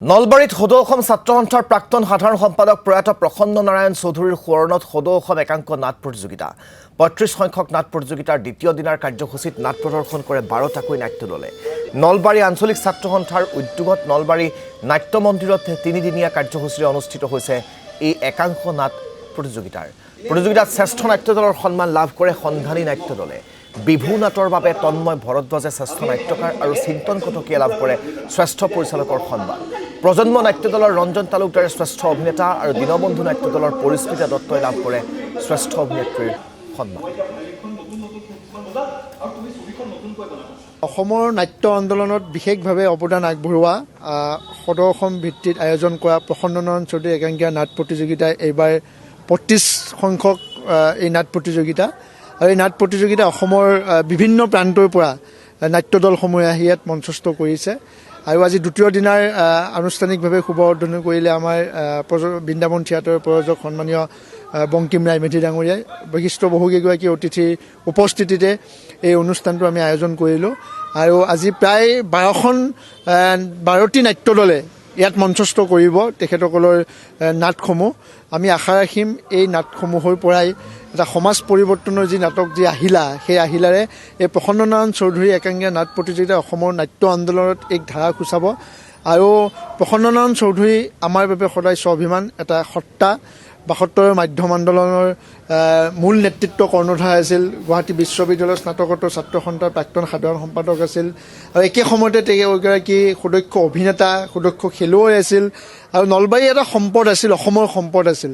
নলবাৰীত সদৌ অসম ছাত্ৰ সন্থাৰ প্ৰাক্তন সাধাৰণ সম্পাদক প্ৰয়াত প্ৰসন্ন নাৰায়ণ চৌধুৰীৰ সোঁৱৰণত সদৌ অসম একাংক নাট প্ৰতিযোগিতা ৩৫ সংখ্যক নাট প্ৰতিযোগিতাৰ দ্বিতীয় দিনাৰ কাৰ্যসূচীত নাট প্ৰদৰ্শন কৰে ১২টাকৈ নাট্য দলে নলবাৰী আঞ্চলিক ছাত্ৰ সন্থাৰ উদ্যোগত নলবাৰী নাট্য মন্দিৰত তিনিদিনীয়া কাৰ্যসূচীৰে অনুষ্ঠিত হৈছে এই একাংক নাট প্ৰতিযোগিতাত শ্ৰেষ্ঠ নাট্য দলৰ সন্মান লাভ কৰে সন্ধানী নাট্য দলে বিভু নাটৰ বাবে তন্ময় ভৰদ্বাজে শ্ৰেষ্ঠ নাট্যকাৰ আৰু চিন্তন কটকীয়ে লাভ কৰে শ্ৰেষ্ঠ পৰিচালকৰ সন্মান প্ৰজন্ম নাট্য দলৰ ৰঞ্জন তালুকদাৰে শ্ৰেষ্ঠ অভিনেতা আৰু দীনবন্ধু নাট্য দলৰ পৰিস্মিতা দত্তই লাভ কৰে শ্ৰেষ্ঠ অভিনেত্ৰীৰ সন্মান অসমৰ নাট্য আন্দোলনত বিশেষভাৱে অৱদান আগবঢ়োৱা সদৌ অসম ভিত্তিত আয়োজন কৰা প্ৰসন্ন নাৰায়ণ চৌধুৰী একাংকীয়া নাট প্ৰতিযোগিতাই এইবাৰ ৩৫ সংখ্যক এই নাট প্ৰতিযোগিতা আৰু এই নাট প্ৰতিযোগিতা অসমৰ বিভিন্ন প্ৰান্তৰ পৰা নাট্য দলসমূহে আহি ইয়াত মঞ্চস্থ কৰিছে আৰু আজি দ্বিতীয় দিনাৰ আনুষ্ঠানিকভাৱে শুভ উদ্বোধন কৰিলে আমাৰ বৃন্দাবন থিয়েটাৰৰ প্ৰযোজক সন্মানীয় বংকিম ৰায় মেধি ডাঙৰীয়াই বিশিষ্ট বহুকেইগৰাকী অতিথিৰ উপস্থিতিতে এই অনুষ্ঠানটো আমি আয়োজন কৰিলোঁ আৰু আজি প্ৰায় ১২টি নাট্য দলে ইয়াত মঞ্চস্থ কৰিব তেখেতসকলৰ নাটসমূহ আমি আশা ৰাখিম এই নাটসমূহৰ পৰাই এটা সমাজ পৰিৱৰ্তনৰ যি নাটক যি আহিলা সেই আহিলাৰে এই প্ৰসন্ন নাৰায়ণ চৌধুৰী একাংকীয়া নাট প্ৰতিযোগিতা অসমৰ নাট্য আন্দোলনত এক ধাৰা সূচাব আৰু প্ৰসন্ন নাৰায়ণ চৌধুৰী আমাৰ বাবে সদায় স্বাভিমান এটা সত্তা ৭২ মাধ্যম আন্দোলনৰ মূল নেতৃত্ব কৰ্ণধাৰ আছিল গুৱাহাটী বিশ্ববিদ্যালয়ৰ স্নাতকোত্তৰ ছাত্ৰ সন্থাৰ প্ৰাক্তন সাধাৰণ সম্পাদক আছিল আৰু একে সময়তে তেওঁ এগৰাকী সুদক্ষ অভিনেতা সুদক্ষ খেলুৱৈ আছিল আৰু নলবাৰী এটা সম্পদ আছিল অসমৰ সম্পদ আছিল